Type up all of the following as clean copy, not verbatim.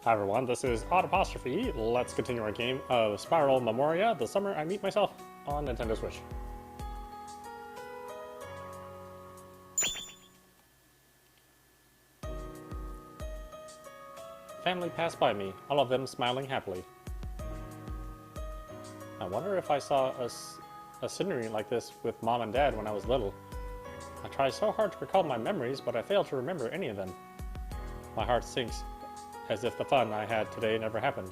Hi everyone, this is audap. Let's continue our game of Spiral Memoria, the summer I meet myself on Nintendo Switch. Family passed by me, all of them smiling happily. I wonder if I saw a scenery like this with Mom and Dad when I was little. I try so hard to recall my memories, but I fail to remember any of them. My heart sinks, as if the fun I had today never happened.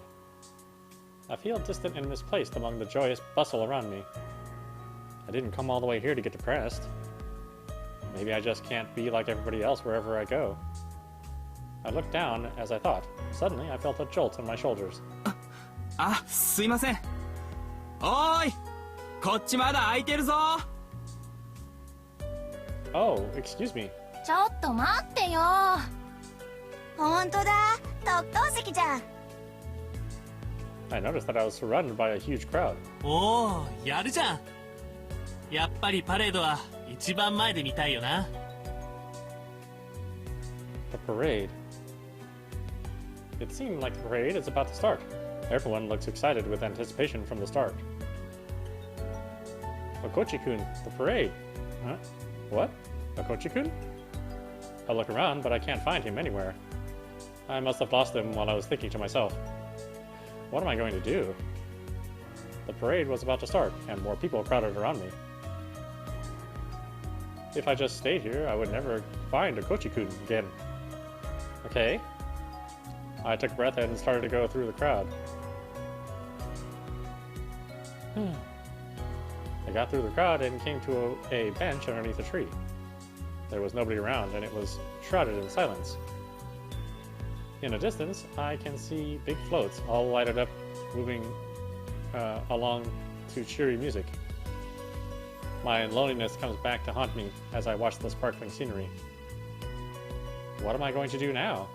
I feel distant and misplaced among the joyous bustle around me. I didn't come all the way here to get depressed. Maybe I just can't be like everybody else wherever I go. I looked down as I thought. Suddenly, I felt a jolt in my shoulders. すいません。おーい、こっちまだ空いてるぞ。Oh, excuse me. ちょっと待ってよ。本当だ、特等席じゃん。I noticed that I was surrounded by a huge crowd. おー、やるじゃん。やっぱりパレードは一番前で見たいよな。The parade. It seemed like the parade is about to start. Everyone looks excited with anticipation from the start. Okochi-kun, the parade. Huh? What? Okochi-kun? I look around, but I can't find him anywhere. I must have lost him while I was thinking to myself, what am I going to do? The parade was about to start, and more people crowded around me. If I just stayed here, I would never find Okochi-kun again. Okay. I took a breath and started to go through the crowd. I got through the crowd and came to a bench underneath a tree. There was nobody around, and it was shrouded in silence. In a distance, I can see big floats, all lighted up, moving along to cheery music. My loneliness comes back to haunt me as I watch the sparkling scenery. What am I going to do now?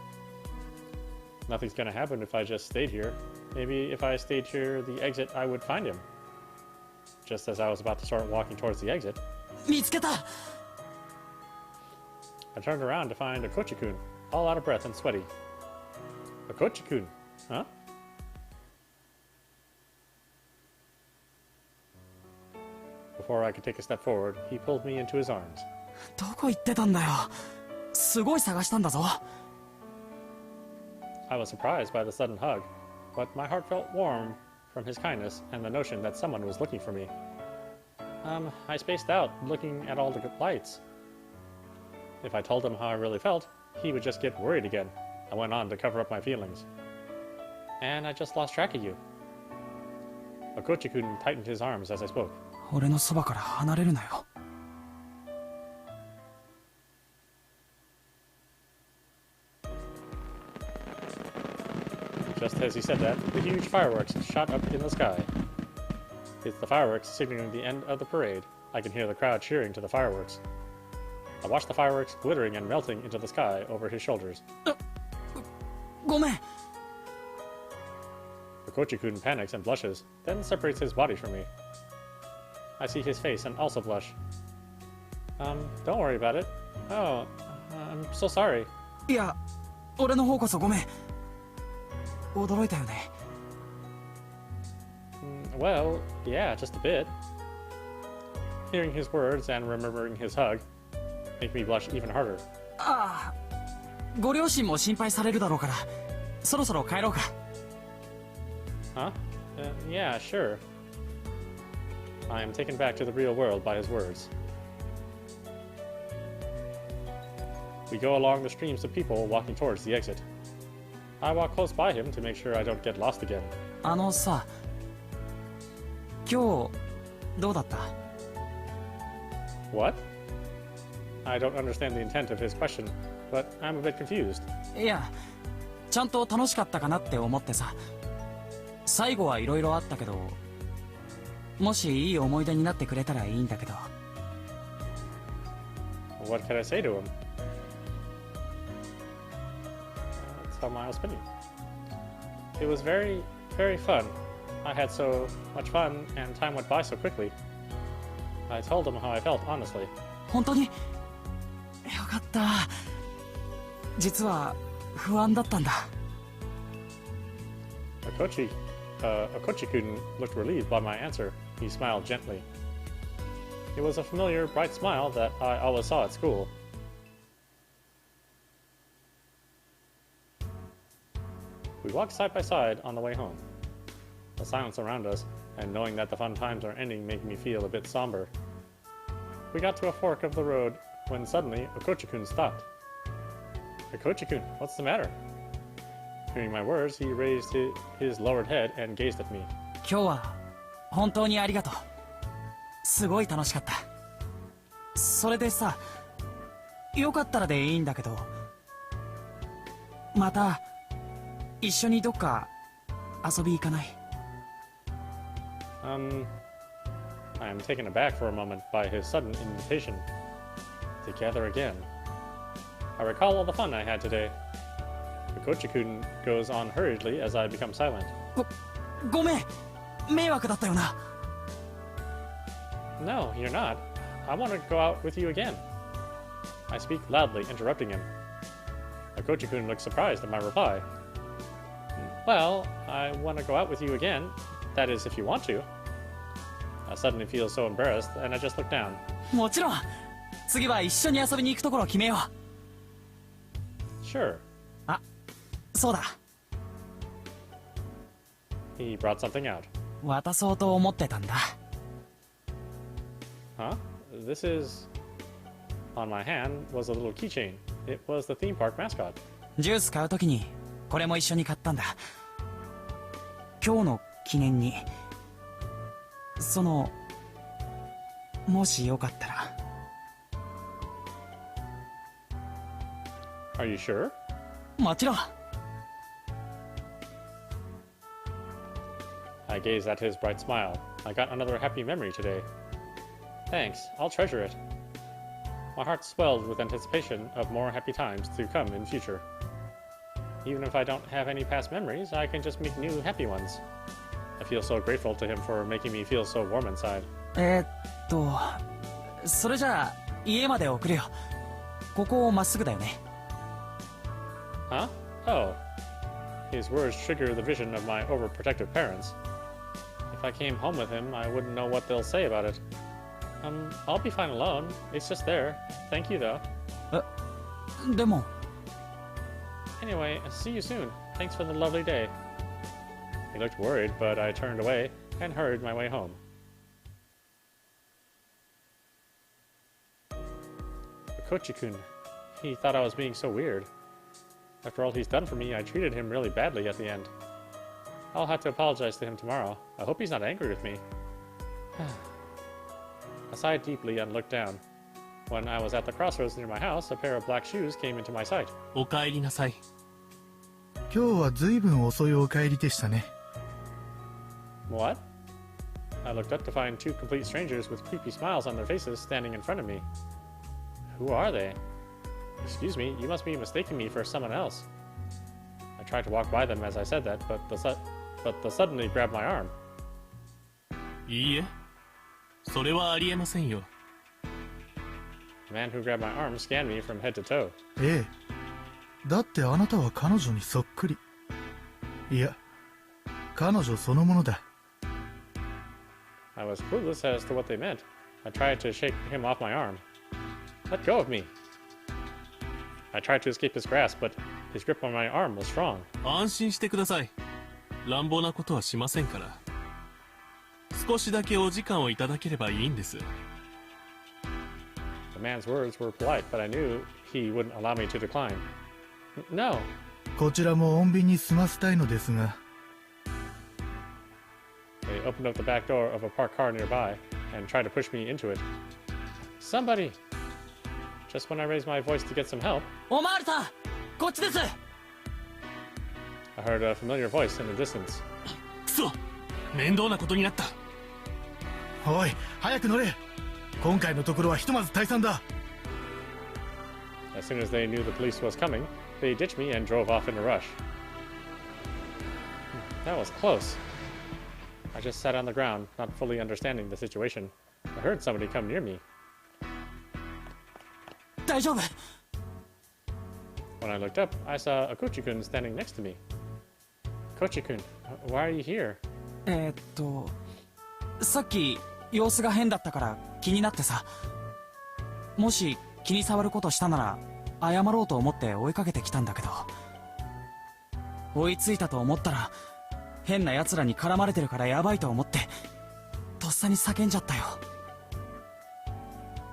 Nothing's going to happen if I just stayed here. Maybe if I stayed here, the exit, I would find him. Just as I was about to start walking towards the exit, 見つけた。 I turned around to find Okochi-kun, all out of breath and sweaty. Okochi-kun, huh? Before I could take a step forward, he pulled me into his arms. どこ行ってたんだよ。すごい探したんだぞ。 I was surprised by the sudden hug, but my heart felt warm from his kindness and the notion that someone was looking for me. I spaced out, looking at all the lights. If I told him how I really felt, he would just get worried again. I went on to cover up my feelings. And I just lost track of you. Okochi-kun tightened his arms as I spoke. 俺のそばから離れるなよ。 Just as he said that, the huge fireworks shot up in the sky. It's the fireworks signaling the end of the parade. I can hear the crowd cheering to the fireworks. I watch the fireworks glittering and melting into the sky over his shoulders. ごめん。 Okochi-kun panics and blushes, then separates his body from me. I see his face and also blush. Don't worry about it. Oh, I'm so sorry. いや、俺の方こそごめん。驚いたよね。 Well, yeah, just a bit. Hearing his words and remembering his hug make me blush even harder. ああ、ご両親も心配されるだろうから、そろそろ帰ろうか。 Huh? Yeah, sure. I am taken back to the real world by his words. We go along the streams of people walking towards the exit. I walk close by him to make sure I don't get lost again. あのさ、今日どうだった？ What? I don't understand the intent of his question, but I'm a bit confused. いや、ちゃんと楽しかったかなって思ってさ。最後はいろいろあったけど、もしいい思い出になってくれたらいいんだけど。 What can I say to him? That's how my opinion. It was very, very fun. I had so much fun and time went by so quickly. I told him how I felt, honestly. 本当に？よかった。実は不安だったんだ。Okochi-kun looked relieved by my answer. He smiled gently. It was a familiar, bright smile that I always saw at school. We walked side by side on the way home. The silence around us, and knowing that the fun times are ending, made me feel a bit somber. We got to a fork of the road when suddenly Okochi-kun stopped. Okochi-kun, what's the matter? Hearing my words, he raised his lowered head and gazed at me. 今日は本当にありがとう。すごい楽しかった。それでさ、よかったらでいいんだけど、また一緒にどっか遊び行かない？ I am taken aback for a moment by his sudden invitation. Together again. I recall all the fun I had today. Okochi-kun goes on hurriedly as I become silent. ごめん、迷惑だったよな。 No, you're not. I want to go out with you again. I speak loudly, interrupting him. Okochi-kun looks surprised at my reply. Well, I want to go out with you again. That is, if you want to. I suddenly feel so embarrassed, and I just look down. もちろん。次は一緒に遊びに行くところを決めよう。 Sure. あ、そうだ。 He brought something out. 渡そうと思ってたんだ。 Huh? This is... On my hand was a little keychain. It was the theme park mascot. ジュース買うときにこれも一緒に買ったんだ。今日の記念に。もしよかったら。 Are you sure? もちろん。 I gazed at his bright smile. I got another happy memory today. Thanks, I'll treasure it. My heart swelled with anticipation of more happy times to come in future. Even if I don't have any past memories, I can just make new happy ones. I feel so grateful to him for making me feel so warm inside. それじゃあ家まで送るよ。ここまっすぐだよね。 Huh? Oh. His words trigger the vision of my overprotective parents. If I came home with him, I wouldn't know what they'll say about it. I'll be fine alone. It's just there. Thank you, though. でも。 Anyway, see you soon. Thanks for the lovely day. He looked worried, but I turned away and hurried my way home. Okochi-kun. He thought I was being so weird. After all he's done for me, I treated him really badly at the end. I'll have to apologize to him tomorrow. I hope he's not angry with me. I sighed deeply and looked down. When I was at the crossroads near my house, a pair of black shoes came into my sight. おかえりなさい。今日はずいぶん遅いお帰りでしたね。 What? I looked up to find two complete strangers with creepy smiles on their faces standing in front of me. Who are they? Excuse me, you must be mistaking me for someone else. I tried to walk by them as I said that, but they suddenly grabbed my arm. いいえ、それはありえませんよ。 The man who grabbed my arm scanned me from head to toe. ええ。だってあなたは彼女にそっくり。いや、彼女そのものだ。I was clueless as to what they meant. I tried to shake him off my arm. Let go of me. I tried to escape his grasp, but his grip on my arm was strong. 安心してください。乱暴なことはしませんから。少しだけお時間をいただければいいんです。 The man's words were polite, but I knew he wouldn't allow me to decline. No. こちらも穏便に済ませたいのですが。 They opened up the back door of a parked car nearby and tried to push me into it. Somebody! Just when I raised my voice to get some help, おまわりさん、こっちです。 I heard a familiar voice in the distance. くそ、面倒なことになった。おい、早く乗れ。今回のところはひとまず退散だ。 As soon as they knew the police was coming, they ditched me and drove off in a rush. That was close. I just sat on the ground, not fully understanding the situation. I heard somebody come near me. 大丈夫。 When I looked up, I saw Okochi-kun standing next to me. Kochi-kun, why are you here? さっき様子が変だったから気になってさ。もし気に障ることしたなら謝ろうと思って追いかけてきたんだけど、追いついたと思ったら変な奴らに絡まれてるからやばいと思ってとっさに叫んじゃったよ。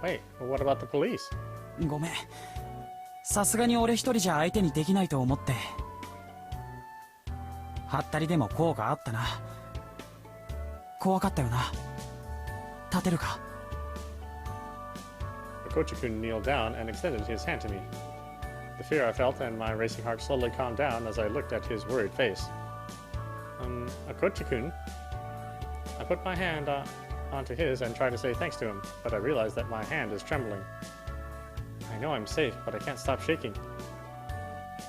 Wait, what about the police? ごめん、さすがに俺一人じゃ相手にできないと思って。ハッタリでも効果あったな。怖かったよな。立てるか？ Kochi-kun kneeled down and extended his hand to me. The fear I felt and my racing heart slowly calmed down as I looked at his worried face. Kochi-kun? I put my hand onto his and tried to say thanks to him, but I realized that my hand is trembling. I know I'm safe, but I can't stop shaking.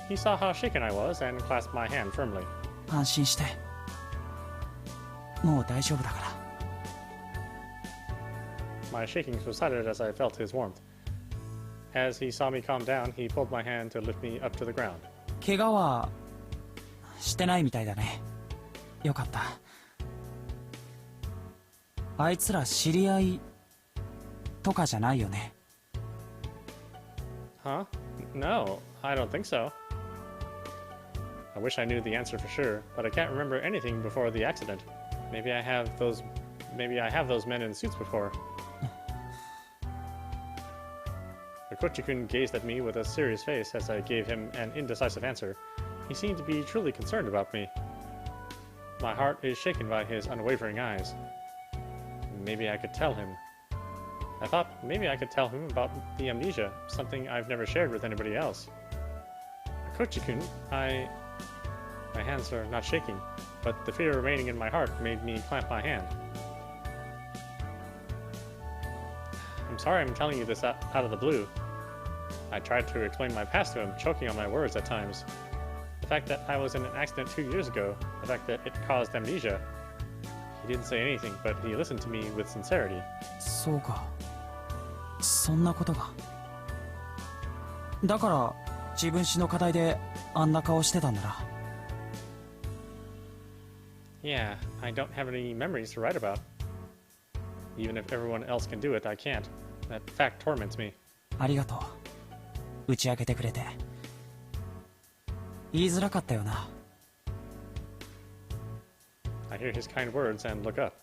He saw how shaken I was and clasped my hand firmly. 安心して。もう大丈夫だから。 My shaking subsided as I felt his warmth. As he saw me calm down, he pulled my hand to lift me up to the ground. 怪我はしてないみたいだね。よかった。あいつら知り合いとかじゃないよね。 Huh? No, I don't think so. I wish I knew the answer for sure, but I can't remember anything before the accident. Maybe I have those men in suits before. Kochi-kun gazed at me with a serious face as I gave him an indecisive answer. He seemed to be truly concerned about me. My heart is shaken by his unwavering eyes. Maybe I could tell him. I thought maybe I could tell him about the amnesia, something I've never shared with anybody else. Kochi-kun, my hands are not shaking, but the fear remaining in my heart made me clamp my hand. I'm sorry I'm telling you this out of the blue. I tried to explain my past to him, choking on my words at times. The fact that I was in an accident 2 years ago, the fact that it caused amnesia. He didn't say anything, but he listened to me with sincerity. そうか。そんなことが。だから自分史の課題であんな顔してたんだな。 Yeah, I don't have any memories to write about. Even if everyone else can do it, I can't. That fact torments me. ありがとう。打ち明けてくれて。言いづらかったよな。 I hear his kind words and look up.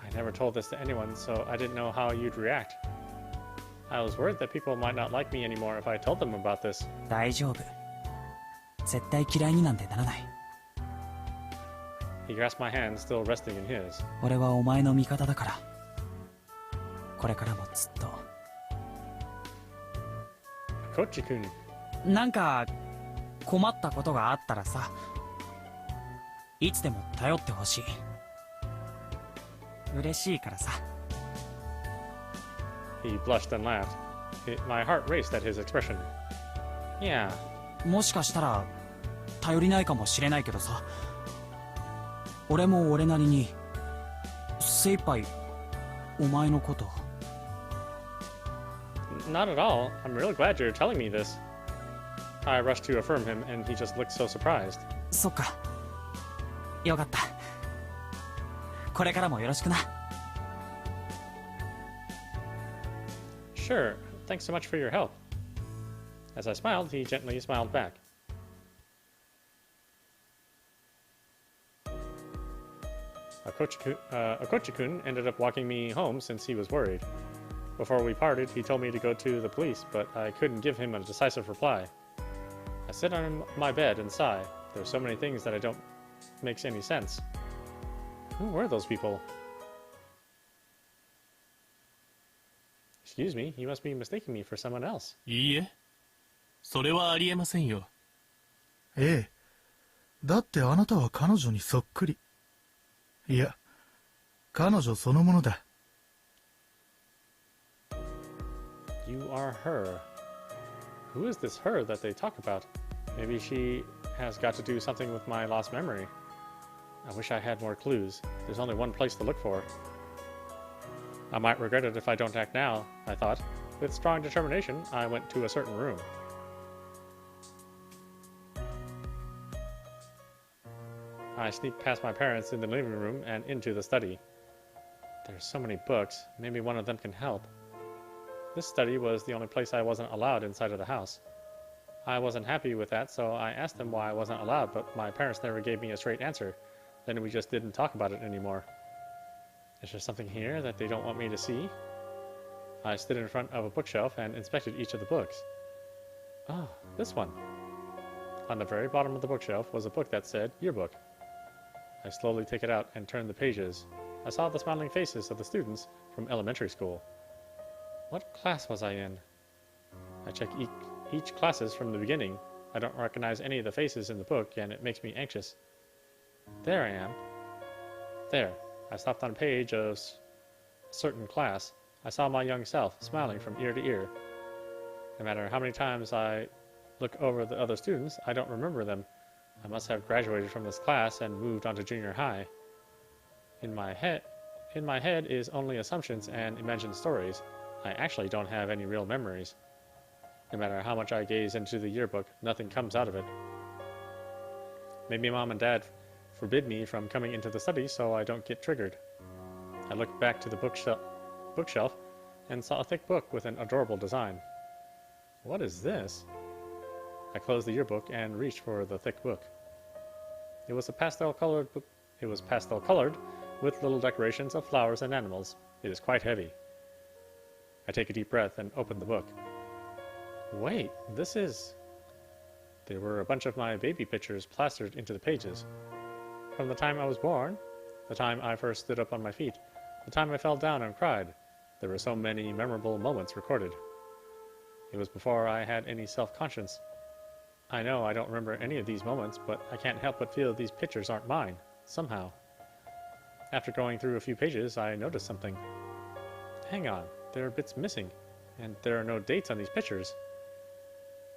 I never told this to anyone, so I didn't know how you'd react. I was worried that people might not like me anymore if I told them about this. 大丈夫。絶対嫌いになんてならない。 He grasped my hand, still resting in his. 俺はお前の味方だから。これからもずっと。 Kochi-kun. なんか困ったことがあったらさ、いつでも頼ってほしい。嬉しいからさ。 He blushed and laughed. My heart raced at his expression. Yeah. もしかしたら頼りないかもしれないけどさ、俺も俺なりに精一杯お前のこと。 Not at all. I'm really glad you're telling me this. I rushed to affirm him, and he just looked so surprised. そっか。よかった。これからもよろしくな。 Sure. Thanks so much for your help. As I smiled, he gently smiled back. Kochi-kun ended up walking me home since he was worried. Before we parted, he told me to go to the police, but I couldn't give him a decisive reply. I sit on my bed and sigh. There's so many things that I don't makes any sense. Who were those people? Excuse me, you must be mistaking me for someone else. いいえ、それはありえませんよ。ええ。だってあなたは彼女にそっくり。いや、彼女そのものだ。You are her. Who is this her that they talk about? Maybe she has got to do something with my lost memory. I wish I had more clues. There's only one place to look for. I might regret it if I don't act now, I thought. With strong determination, I went to a certain room. I sneaked past my parents in the living room and into the study. There's so many books, maybe one of them can help. This study was the only place I wasn't allowed inside of the house. I wasn't happy with that, so I asked them why I wasn't allowed, but my parents never gave me a straight answer. Then we just didn't talk about it anymore. Is there something here that they don't want me to see? I stood in front of a bookshelf and inspected each of the books. Oh, this one. On the very bottom of the bookshelf was a book that said Yearbook. I slowly took it out and turned the pages. I saw the smiling faces of the students from elementary school. What class was I in? I checked each classes from the beginning. I don't recognize any of the faces in the book, and it makes me anxious. There I am. There. I stopped on a page of a certain class. I saw my young self, smiling from ear to ear. No matter how many times I look over the other students, I don't remember them. I must have graduated from this class and moved on to junior high. In my head is only assumptions and imagined stories. I actually don't have any real memories. No matter how much I gaze into the yearbook, nothing comes out of it. Maybe Mom and Dad forbid me from coming into the study so I don't get triggered. I looked back to the bookshelf and saw a thick book with an adorable design. What is this? I closed the yearbook and reached for the thick book. It was pastel-colored with little decorations of flowers and animals. It is quite heavy. I take a deep breath and open the book. Wait, there were a bunch of my baby pictures plastered into the pages. From the time I was born, the time I first stood up on my feet, the time I fell down and cried, there were so many memorable moments recorded. It was before I had any self-conscience. I know I don't remember any of these moments, but I can't help but feel these pictures aren't mine, somehow. After going through a few pages, I noticed something. Hang on, there are bits missing, and there are no dates on these pictures.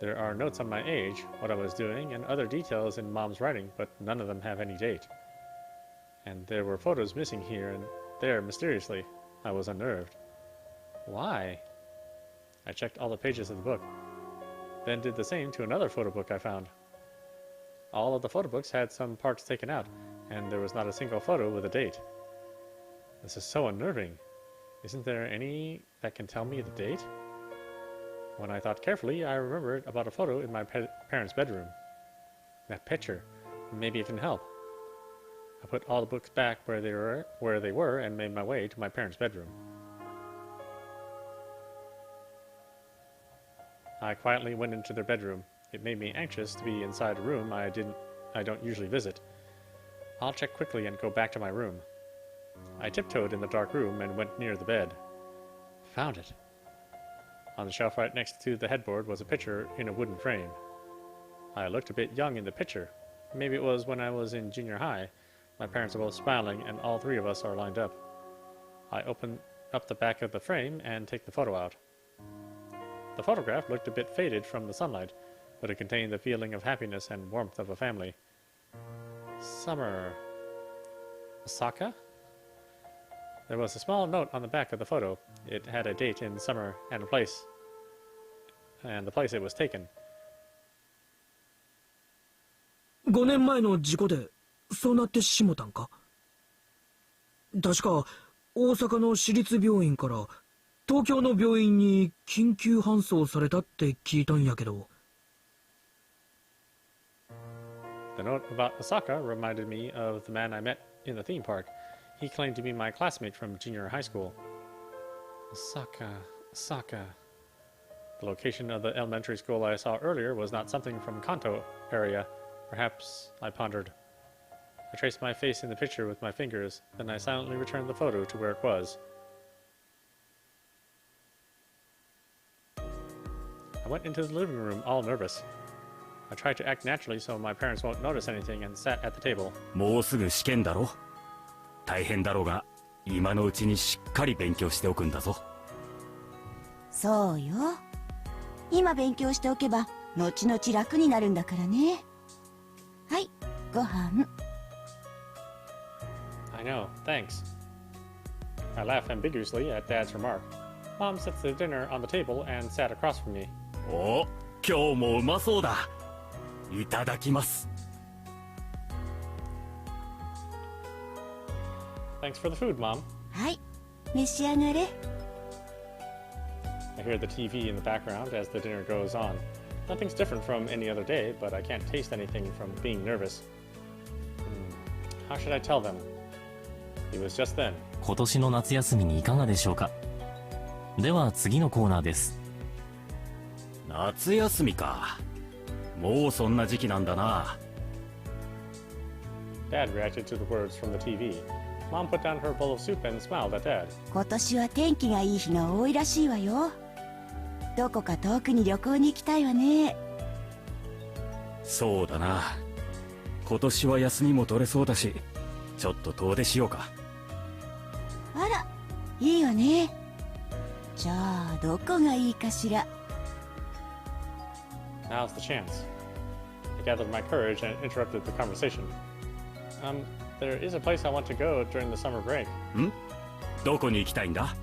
There are notes on my age, what I was doing, and other details in Mom's writing, but none of them have any date. And there were photos missing here and there mysteriously. I was unnerved. Why? I checked all the pages of the book, then did the same to another photo book I found. All of the photo books had some parts taken out, and there was not a single photo with a date. This is so unnerving. Isn't there any that can tell me the date? When I thought carefully, I remembered about a photo in my parents' bedroom. That picture. Maybe it can help. I put all the books back where they were and made my way to my parents' bedroom. I quietly went into their bedroom. It made me anxious to be inside a room I don't usually visit. I'll check quickly and go back to my room. I tiptoed in the dark room and went near the bed. Found it. On the shelf right next to the headboard was a picture in a wooden frame. I looked a bit young in the picture. Maybe it was when I was in junior high. My parents are both smiling and all three of us are lined up. I open up the back of the frame and take the photo out. The photograph looked a bit faded from the sunlight, but it contained the feeling of happiness and warmth of a family. Summer. Osaka? There was a small note on the back of the photo. It had a date in summer and the place it was taken. 5年前の事故でそうなってしもたんか。確か大阪の市立病院から東京の病院に緊急搬送されたって聞いたんやけど。The note about Osaka reminded me of the man I met in the theme park. He claimed to be my classmate from junior high school. Osaka. The location of the elementary school I saw earlier was not something from Kanto area. Perhaps, I pondered. I traced my face in the picture with my fingers, then I silently returned the photo to where it was. I went into the living room all nervous. I tried to act naturally so my parents won't notice anything and sat at the table. もうすぐ試験だろ。大変だろうが、今のうちにしっかり勉強しておくんだぞ。そうよ。今勉強しておけば、後々楽になるんだからね。はい、ご飯。I know, thanks. I laughed ambiguously at Dad's remark. Mom sets the dinner on the table and sat across from me. お、今日もうまそうだ。いただきます。Thanks for the food, Mom. はい、召し上がれ。 I hear the TV in the background as the dinner goes on. Nothing's different from any other day, but I can't taste anything from being nervous. How should I tell them? It was just then. 今年の夏休みにいかがでしょうか。では次のコーナーです。夏休みか。もうそんな時期なんだな。Dad reacted to the words from the TV. Mom put down her bowl of soup and smiled at Dad. 今年は天気がいい日が多いらしいわよ。どこか遠くに旅行に行きたいわね。そうだな。今年は休みも取れそうだし、ちょっと遠出しようか。あら、いいわね。じゃあどこがいいかしら。 Now's the chance. I gathered my courage and interrupted the conversation. There is a place I want to go during the summer break. ん？どこに行きたいんだ？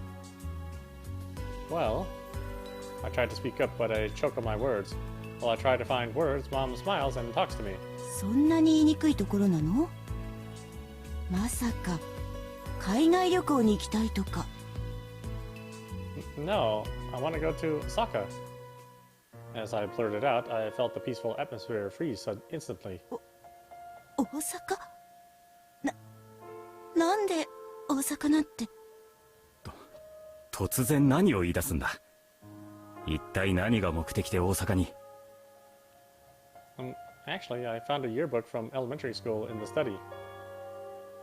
Well, I tried to speak up, but I choke on my words. While I try to find words, Mom smiles and talks to me. そんなに言いにくいところなの？まさか海外旅行に行きたいとか。No, I want to go to Osaka. As I blurted out, I felt the peaceful atmosphere freeze instantly. 大阪？なんで大阪なんて。突然何を言い出すんだ。一体何が目的で大阪に。Actually, I found a yearbook from elementary school in the study.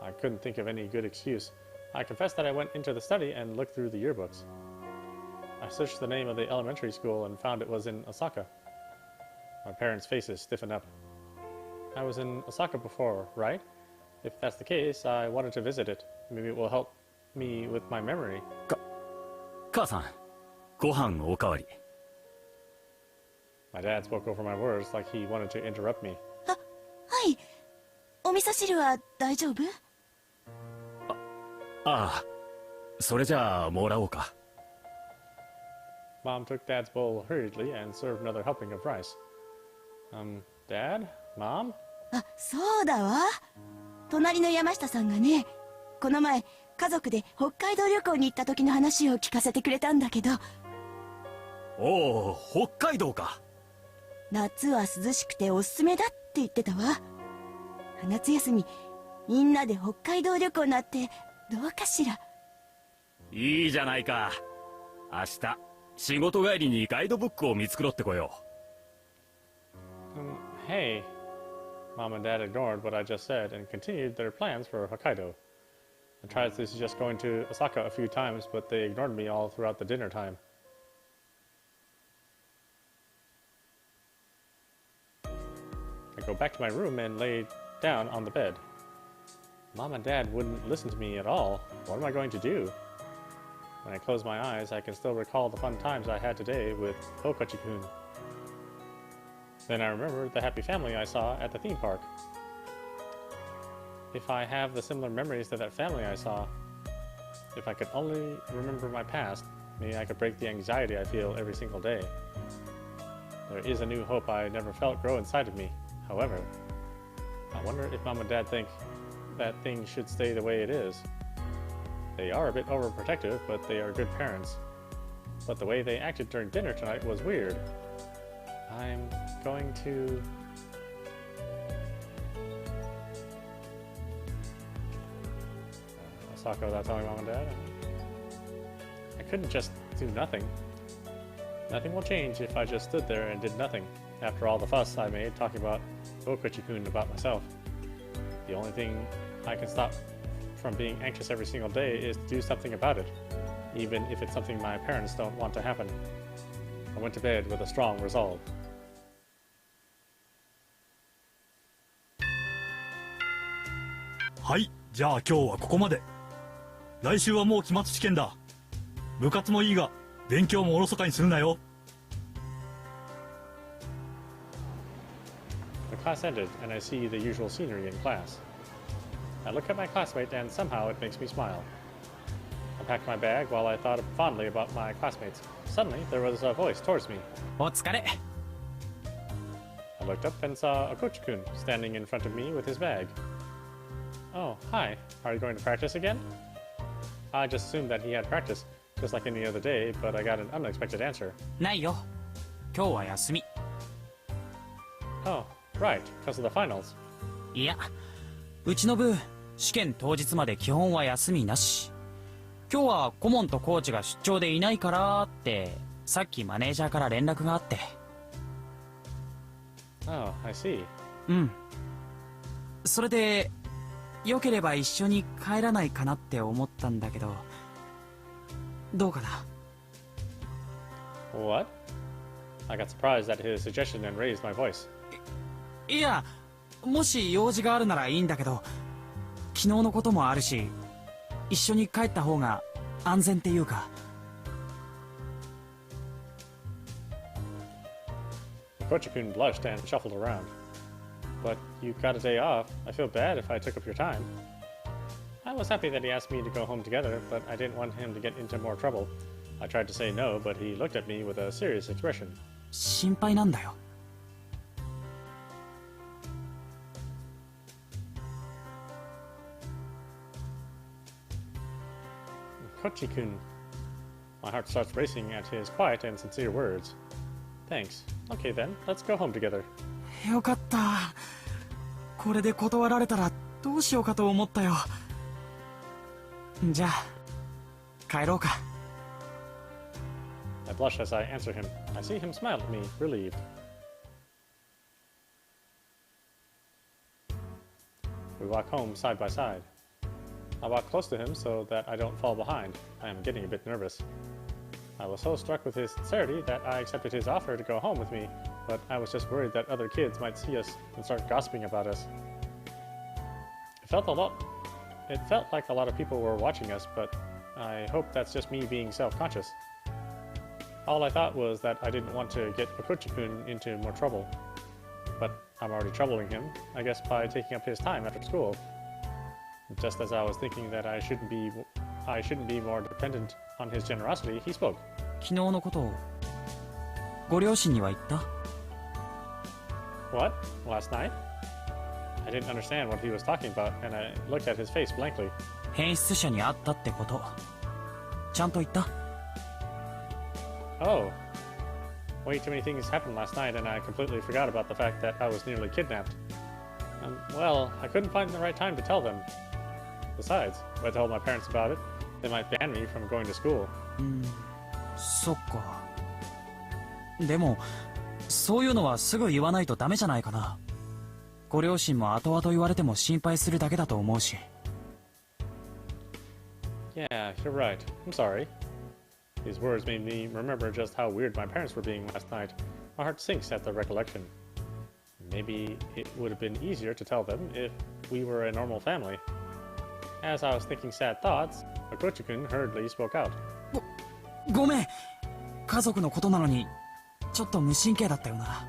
I couldn't think of any good excuse. I confessed that I went into the study and looked through the yearbooks. I searched the name of the elementary school and found it was in Osaka. My parents' faces stiffened up. I was in Osaka before, right? If that's the case, I wanted to visit it. Maybe it will help me with my memory. 母さん、ご飯おかわり。My dad spoke over my words like he wanted to interrupt me. はい。お味噌汁は大丈夫？ああ、それじゃあもらおうか。Mom took Dad's bowl hurriedly and served another helping of rice. Dad? Mom? あ、そうだわ。隣の山下さんがね、この前家族で北海道旅行に行った時の話を聞かせてくれたんだけど。おお、北海道か。夏は涼しくておすすめだって言ってたわ。夏休みみんなで北海道旅行なんてどうかしら。いいじゃないか。明日仕事帰りにガイドブックを見繕ってこよう。Hey. Mom and Dad ignored what I just said and continued their plans for Hokkaido. I tried to suggest going to Osaka a few times, but they ignored me all throughout the dinner time. I go back to my room and lay down on the bed. Mom and Dad wouldn't listen to me at all. What am I going to do? When I close my eyes, I can still recall the fun times I had today with Okochi-kun. Then I remembered the happy family I saw at the theme park. If I have the similar memories to that family I saw, if I could only remember my past, maybe I could break the anxiety I feel every single day. There is a new hope I never felt grow inside of me. However, I wonder if Mom and Dad think that things should stay the way it is. They are a bit overprotective, but they are good parents. But the way they acted during dinner tonight was weird. I'm going to... Osaka without telling Mom and Dad? I couldn't just do nothing. Nothing will change if I just stood there and did nothing, after all the fuss I made talking about Okochi-kun about myself. The only thing I can stop from being anxious every single day is to do something about it, even if it's something my parents don't want to happen. I went to bed with a strong resolve. はい、じゃあ今日はここまで。来週はもう期末試験だ。部活もいいが勉強もおろそかにするなよ。The class ended, and I see the usual scenery in class. I look at my classmate, and somehow it makes me smile. I packed my bag while I thought fondly about my classmates. Suddenly, there was a voice towards me. お疲れ。I looked up and saw Okochi-kun standing in front of me with his bag. Oh, hi. Are you going to practice again? I just assumed that he had practice, just like any other day, but I got an unexpected answer. ないよ。今日は休み。Oh, right, because of the finals. いや、うちの部、試験当日まで基本は休みなし。今日は顧問とコーチが出張でいないからって、さっきマネージャーから連絡があって。Oh, I see. うん。それで、よければ一緒に帰らないかなって思ったんだけど、どうかな？ What? I got surprised at his suggestion and raised my voice. いや、もし用事があるならいいんだけど、昨日のこともあるし、一緒に帰った方が安全っていうか。Kochikun blushed and shuffled around. But you got a day off. I feel bad if I took up your time. I was happy that he asked me to go home together, but I didn't want him to get into more trouble. I tried to say no, but he looked at me with a serious expression. 心配なんだよ。Kochikun. My heart starts racing at his quiet and sincere words. Thanks. Okay then, let's go home together. よかった。これで断られたらどうしようかと思ったよ。じゃあ、帰ろうか。I blush as I answer him. I see him smile at me, relieved. We walk home side by side. I walk close to him so that I don't fall behind. I am getting a bit nervous. I was so struck with his sincerity that I accepted his offer to go home with me, but I was just worried that other kids might see us and start gossiping about us. It felt like a lot of people were watching us, but I hope that's just me being self-conscious. All I thought was that I didn't want to get Okochi-kun into more trouble. But I'm already troubling him, I guess by taking up his time after school. Just as I was thinking that I shouldn't be more dependent on his generosity, he spoke. 昨日のことをご両親には言った？ What? Last night? I didn't understand what he was talking about, and I looked at his face blankly. 変質者に会ったってこと、ちゃんと言った？ Oh. Way too many things happened last night, and I completely forgot about the fact that I was nearly kidnapped. Well, I couldn't find the right time to tell them. Besides, if I told my parents about it, they might ban me from going to school. そっか。でも、そういうのはすぐ言わないとダメじゃないかな。ご両親も後々言われても心配するだけだと思うし。Yeah, you're right. I'm sorry. These words made me remember just how weird my parents were being last night. My heart sinks at the recollection. Maybe it would have been easier to tell them if we were a normal family. As I was thinking sad thoughts, Okochi-kun hurriedly spoke out. ごめん。家族のことなのに、ちょっと無神経だったよな。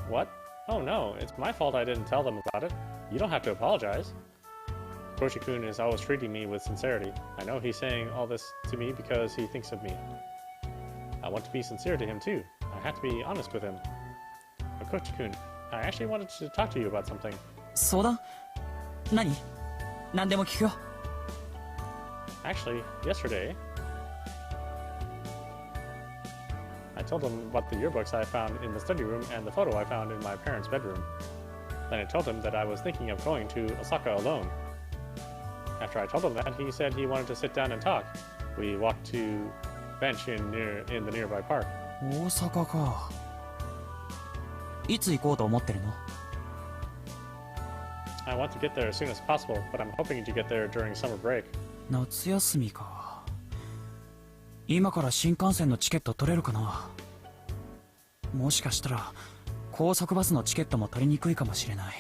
What? Oh no, it's my fault I didn't tell them about it. You don't have to apologize. Okochi-kun is always treating me with sincerity. I know he's saying all this to me because he thinks of me. I want to be sincere to him too. I have to be honest with him. Okochi-kun, I actually wanted to talk to you about something. 相談？何？何でも聞くよ。Actually, yesterday, I told him about the yearbooks I found in the study room and the photo I found in my parents' bedroom. Then I told him that I was thinking of going to Osaka alone. After I told him that, he said he wanted to sit down and talk. We walked to a bench in the nearby park. 大阪か。いつ行こうと思ってるの？ I want to get there as soon as possible, but I'm hoping to get there during summer break. 夏休みか。今から新幹線のチケット取れるかな。もしかしたら高速バスのチケットも取りにくいかもしれない。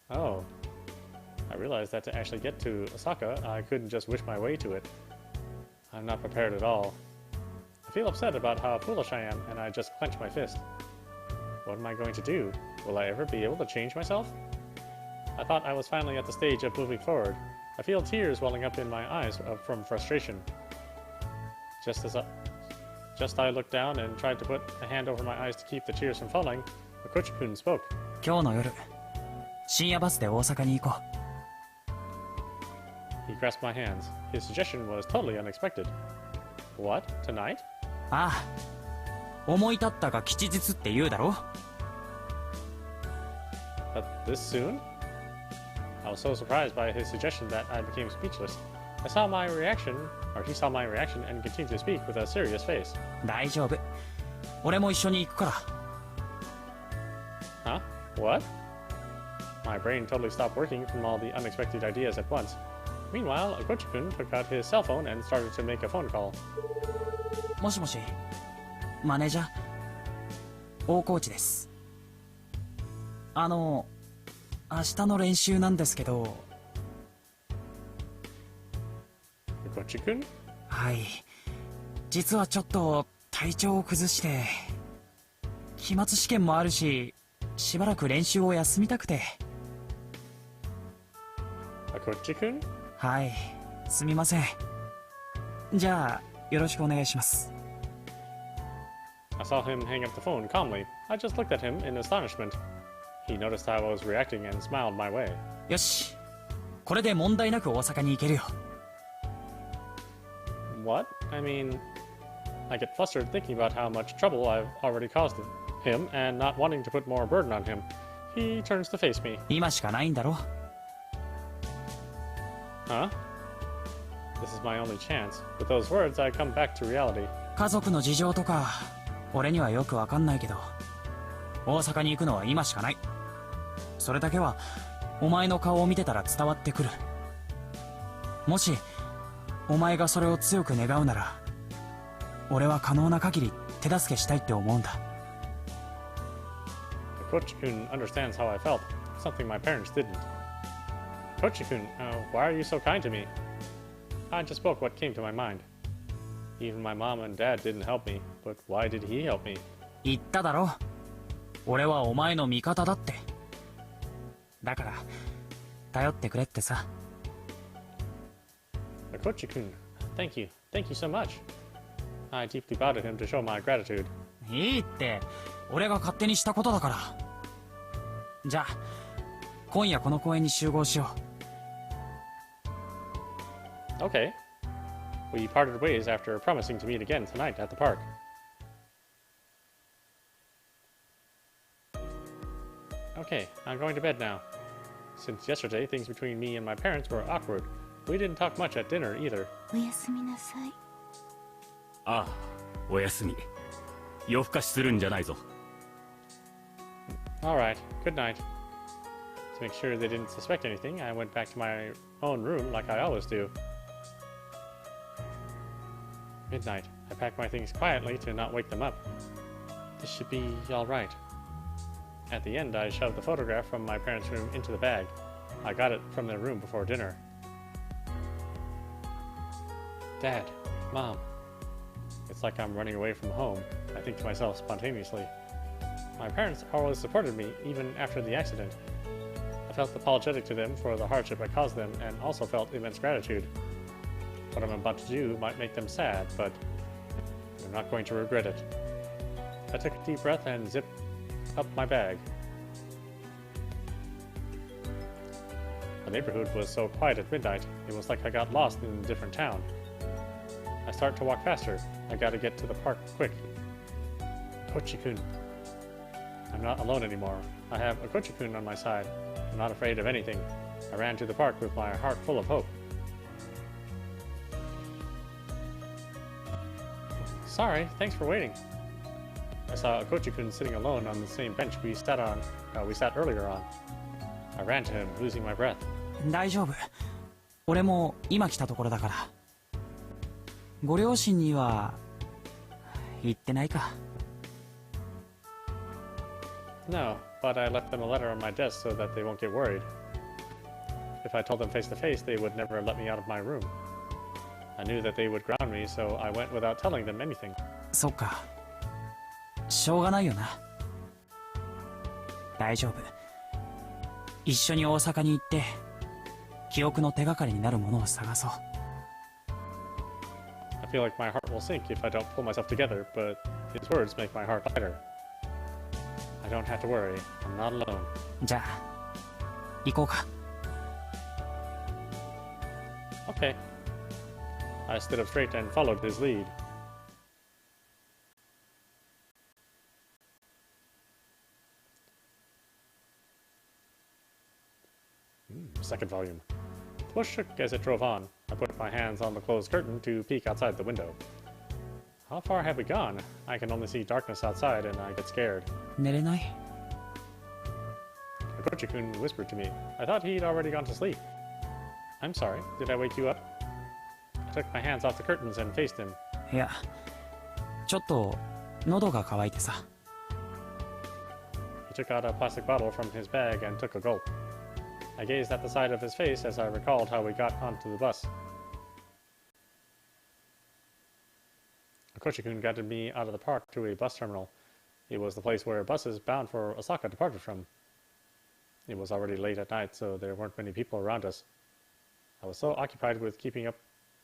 Oh. I realized that to actually get to Osaka, I couldn't just wish my way to it. I'm not prepared at all. I feel upset about how foolish I am, and I just clench my fist. What am I going to do? Will I ever be able to change myself? I thought I was finally at the stage of moving forward. I feel tears welling up in my eyes from frustration. Just I looked down and tried to put a hand over my eyes to keep the tears from falling, Okochi-kun spoke. 今日の夜、深夜バスで大阪に行こ He grasped my hands. His suggestion was totally unexpected. What? Tonight? う。ああ、思い立ったが吉日って言うだろ。 But this soon? I was so surprised by his suggestion that I became speechless. I saw my reaction, or he saw my reaction and continued to speak with a serious face. 大丈夫。俺も一緒に行くから。 Huh? What? My brain totally stopped working from all the unexpected ideas at once. Meanwhile, Okochi-kun took out his cell phone and started to make a phone call. もしもし、マネージャー、大河内です。明日の練習なんですけど。 Okochi-kun? はい。実はちょっと体調を崩して、期末試験もあるし、しばらく練習を休みたくて。 Okochi-kun? はい、すみません。じゃあ、よろしくお願いします。 I saw him hang up the phone calmly. I just looked at him in astonishment. He noticed how I was reacting and smiled my way. よし。これで問題なく大阪に行けるよ。 What? I mean, I get flustered thinking about how much trouble I've already caused him and not wanting to put more burden on him. He turns to face me. 今しかないんだろ。 Huh? This is my only chance. With those words, I come back to reality. 家族の事情とか、俺にはよくわかんないけど、大阪に行くのは今しかない。それだけは、お前の顔を見てたら伝わってくる。もし、お前がそれを強く願うなら、俺は可能な限り手助けしたいって思うんだ。 Kochi-kun understands how I felt, something my parents didn't. Kochi-kun, why are you so kind to me? I just spoke what came to my mind. Even my mom and dad didn't help me, but why did he help me? 言っただろ。俺はお前の味方だって。だから、頼ってくれってさ。 Kochi-kun, thank you. Thank you so much. I deeply bowed to him to show my gratitude. いいって、俺が勝手にしたことだから。じゃあ、今夜この公園に集合しよう。 Okay. We parted ways after promising to meet again tonight at the park. Okay, I'm going to bed now. Since yesterday, things between me and my parents were awkward. We didn't talk much at dinner either. おやすみなさい。ああ、おやすみ。夜更かしするんじゃないぞ。Alright, good night. To make sure they didn't suspect anything, I went back to my own room like I always do. Midnight. I packed my things quietly to not wake them up. This should be alright. At the end, I shoved the photograph from my parents' room into the bag. I got it from their room before dinner. Dad, Mom. It's like I'm running away from home, I think to myself spontaneously. My parents always supported me, even after the accident. I felt apologetic to them for the hardship I caused them, and also felt immense gratitude. What I'm about to do might make them sad, but I'm not going to regret it. I took a deep breath and zipped up my bag. The neighborhood was so quiet at midnight, it was like I got lost in a different town. I start to walk faster. I gotta get to the park quick. Kochi-kun. I'm not alone anymore. I have Okochi-kun on my side. I'm not afraid of anything. I ran to the park with my heart full of hope. Sorry, thanks for waiting. I saw Okochi-kun sitting alone on the same bench we sat earlier on. I ran to him, losing my breath. 大丈夫。俺も今来たところだから。ご両親には言ってないか。No, but I left them a letter on my desk so that they won't get worried. If I told them face to face, they would never let me out of my room. I knew that they would ground me, so I went without telling them anything. そっか。しょうがないよな。大丈夫。一緒に大阪に行って、記憶の手がかりになるものを探そう。I feel like my heart will sink if I don't pull myself together, but his words make my heart lighter. I don't have to worry. I'm not alone. じゃあ、行こうか。 Okay. I stood up straight and followed his lead. Second volume. The bush shook as it drove on. I put my hands on the closed curtain to peek outside the window. How far have we gone? I can only see darkness outside and I get scared. 寝れない？ Kochi-kun whispered to me. I thought he'd already gone to sleep. I'm sorry, did I wake you up? I took my hands off the curtains and faced him. いや、ちょっと喉が渇いてさ。 He took out a plastic bottle from his bag and took a gulp. I gazed at the side of his face as I recalled how we got onto the bus. Kochi-kun guided me out of the park to a bus terminal. It was the place where buses bound for Osaka departed from. It was already late at night, so there weren't many people around us. I was so occupied with keeping up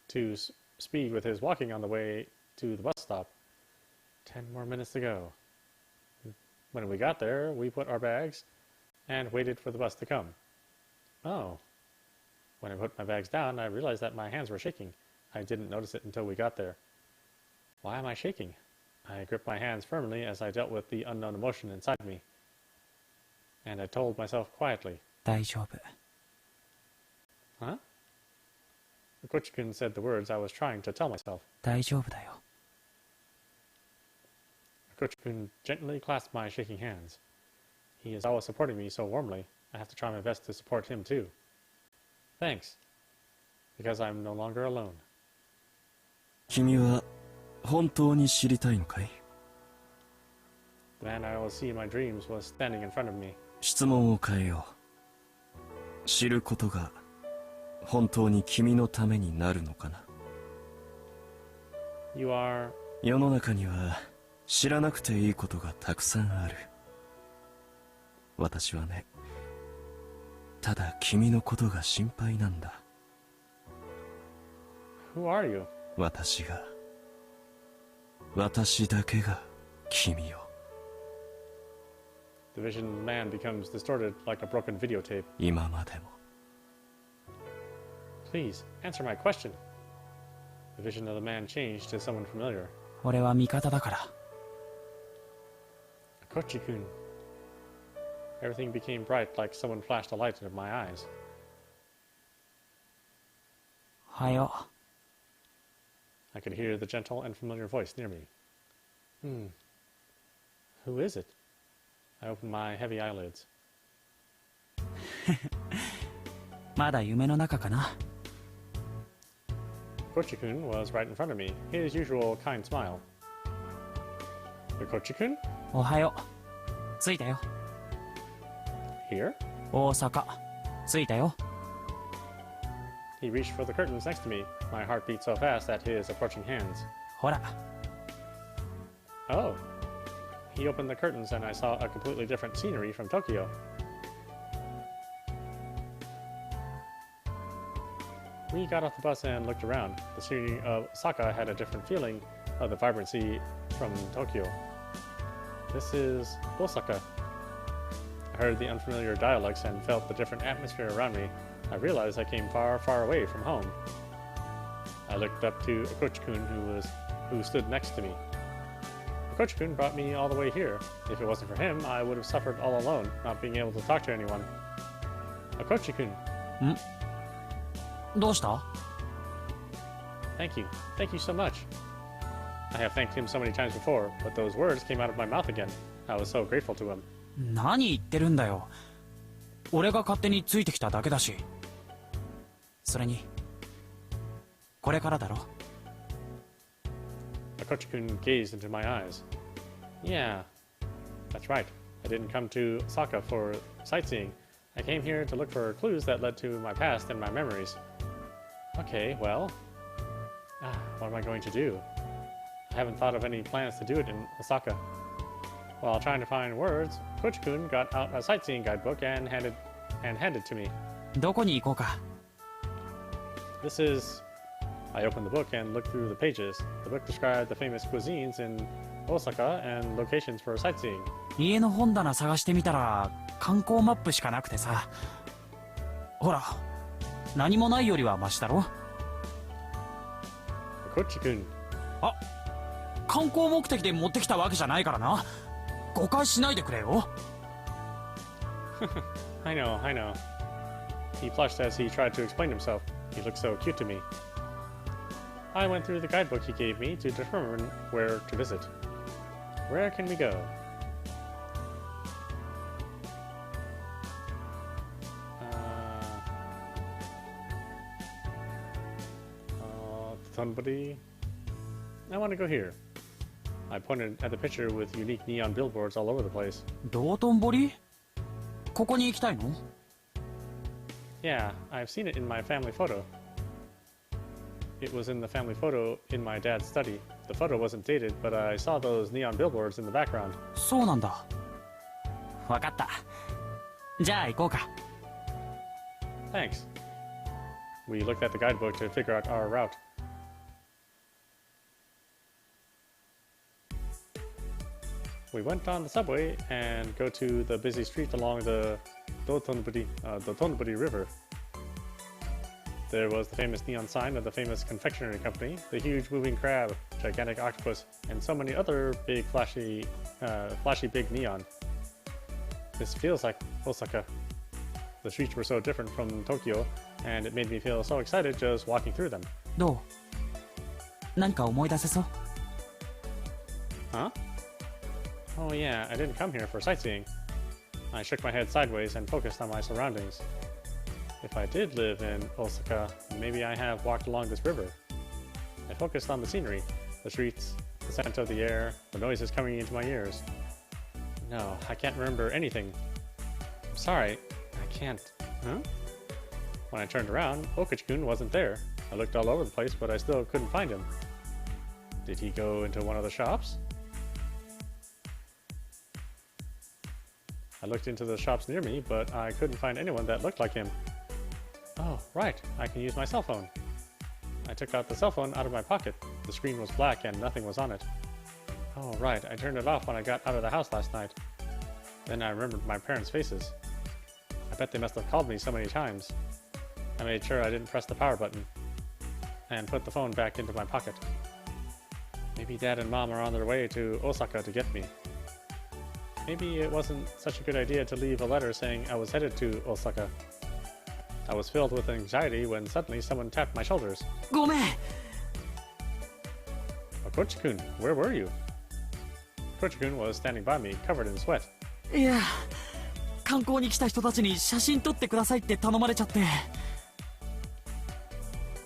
to speed with his walking on the way to the bus stop. 10 more minutes to go. When we got there, we put our bags and waited for the bus to come. Oh. When I put my bags down, I realized that my hands were shaking. I didn't notice it until we got there. Why am I shaking? I gripped my hands firmly as I dealt with the unknown emotion inside me. And I told myself quietly. 大丈夫。 Huh? Kochi-kun said the words I was trying to tell myself. 大丈夫だよ。 Kochi-kun gently clasped my shaking hands. He is always supporting me so warmly. I have to try my best to support him too. Thanks. Because I'm no longer alone. 君は本当に知りたいのかい？ The man I always see in my dreams was standing in front of me. 質問を変えよう。知ることが本当に君のためになるのかな？ You are... 世の中には知らなくていいことがたくさんある。私はね、ただ君のことが心配なんだ。 Who are you? 私だけが君を。 The vision of the man becomes distorted like a broken videotape. 今までも。 Please, answer my question. The vision of the man changed to someone familiar. 俺は味方だから。 Kochi-kun. Everything became bright like someone flashed a light into my eyes. はよ。 I could hear the gentle and familiar voice near me. Who is it? I opened my heavy eyelids. まだ夢の中かな。 Kochi-kun was right in front of me, his usual kind smile. Kochi-kun? おはよ。着いたよ。 Here? 大阪。着いたよ。 He reached for the curtains next to me. My heart beat so fast at his approaching hands. ほら。 Oh. He opened the curtains and I saw a completely different scenery from Tokyo. We got off the bus and looked around. The scenery of Osaka had a different feeling of the vibrancy from Tokyo. This is Osaka. I heard the unfamiliar dialects and felt the different atmosphere around me. I realized I came far, far away from home. I looked up to Kochi-kun who stood next to me. Kochi-kun brought me all the way here. If it wasn't for him, I would have suffered all alone, not being able to talk to anyone. Kochi-kun. ん？どうした？ Thank you. Thank you so much. I have thanked him so many times before, but those words came out of my mouth again. I was so grateful to him. 何言ってるんだよ。俺が勝手についてきただけだし。それに、これからだろ。 Kochi-kun gazed into my eyes. Yeah, that's right. I didn't come to Osaka for sightseeing. I came here to look for clues that led to my past and my memories. Okay, well... what am I going to do? I haven't thought of any plans to do it in Osaka. While trying to find words, Kochi-kun got out a sightseeing guidebook and handed to me. どこに行こうか。 This is... I opened the book and looked through the pages. The book described the famous cuisines in Osaka and locations for sightseeing. 家の本棚探してみたら観光マップしかなくてさ。ほら、何もないよりはマシだろ。Kochi-kun. あ、観光目的で持ってきたわけじゃないからな。誤解しないでくれよ。I know, I know. He flushed as he tried to explain himself. He looked so cute to me. I went through the guidebook he gave me to determine where to visit. Where can we go? Somebody? I want to go here. I pointed at the picture with unique neon billboards all over the place. 道頓堀？ここに行きたいの？ Yeah, I've seen it in my family photo. It was in the family photo in my dad's study. The photo wasn't dated, but I saw those neon billboards in the background. そうなんだ。わかった。じゃあ行こうか。Thanks. We looked at the guidebook to figure out our route. We went on the subway and go to the busy street along the Dotonbori River. There was the famous neon sign of the famous confectionery company, the huge moving crab, gigantic octopus, and so many other big flashy big neon. This feels like Osaka. The streets were so different from Tokyo, and it made me feel so excited just walking through them. どう？何か思い出せそう？ Huh? Oh yeah, I didn't come here for sightseeing. I shook my head sideways and focused on my surroundings. If I did live in Osaka, maybe I have walked along this river. I focused on the scenery, the streets, the scent of the air, the noises coming into my ears. No, I can't remember anything. I'm sorry, I can't. Huh? When I turned around, Okachi-kun wasn't there. I looked all over the place, but I still couldn't find him. Did he go into one of the shops? I looked into the shops near me, but I couldn't find anyone that looked like him. Oh, right, I can use my cell phone. I took out the cell phone out of my pocket. The screen was black and nothing was on it. Oh, right, I turned it off when I got out of the house last night. Then I remembered my parents' faces. I bet they must have called me so many times. I made sure I didn't press the power button and put the phone back into my pocket. Maybe Dad and Mom are on their way to Osaka to get me. Maybe it wasn't such a good idea to leave a letter saying I was headed to Osaka. I was filled with anxiety when suddenly someone tapped my shoulders. ごめん。 Okochi-kun, where were you? Okochi-kun was standing by me, covered in sweat. いや、観光に来た人たちに写真撮ってくださいって頼まれちゃって。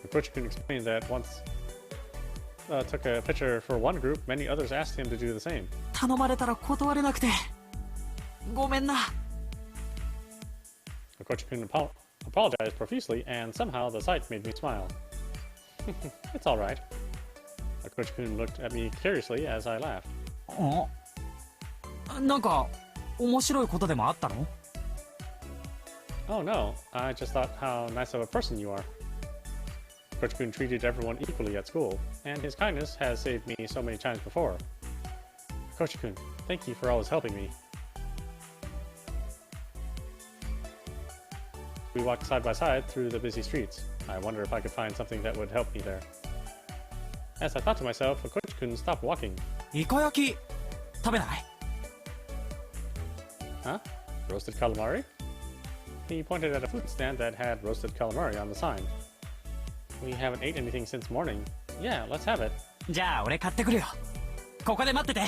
Okochi-kun explained that once took a picture for one group, many others asked him to do the same. 頼まれたら断れなくて。ごめんな。Okochi-kun apologized profusely, and somehow the sight made me smile. It's all right. Okochi-kun looked at me curiously as I laughed. なんか面白いことでもあったの？ Oh no, I just thought how nice of a person you are. Okochi-kun treated everyone equally at school, and his kindness has saved me so many times before. Okochi-kun, thank you for always helping me. We walked side by side through the busy streets. I wonder if I could find something that would help me there. As I thought to myself, Okochi-kun stopped walking. イカ焼き食べない？ Huh? Roasted calamari? He pointed at a food stand that had roasted calamari on the sign. We haven't ate anything since morning. Yeah, let's have it. じゃあ俺買ってくるよ。ここで待ってて。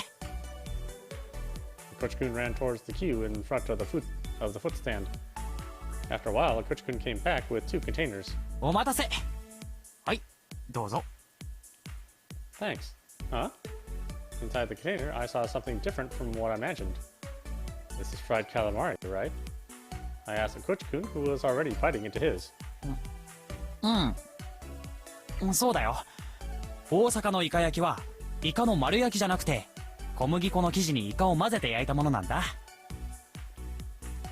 Okochi-kun ran towards the queue in front of the food stand. After a while, Okochi-kun came back with 2 containers. お待たせ。はい、どうぞ。Thanks. Huh? Inside the container, I saw something different from what I imagined. This is fried calamari, right? I asked Okochi-kun, who was already biting into his. そうだよ。大阪のイカ焼きはイカの丸焼きじゃなくて小麦粉の生地にイカを混ぜて焼いたものなんだ。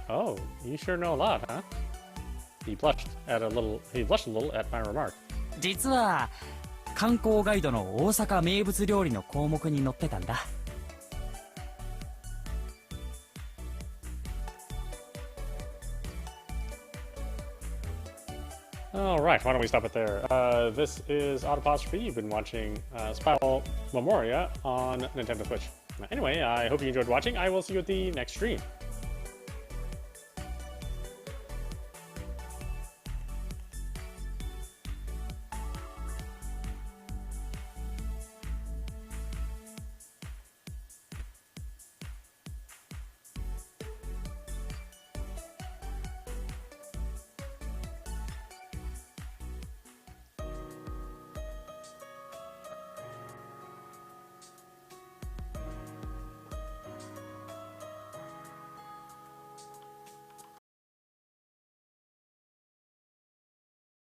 Oh, you sure know a lot, huh? He blushed a little at my remark. 実は観光ガイドの大阪名物料理の項目に載ってたんだ。Alright, why don't we stop it there? This is audap. You've been watching Spiral Memoria on Nintendo Switch. Anyway, I hope you enjoyed watching. I will see you at the next stream.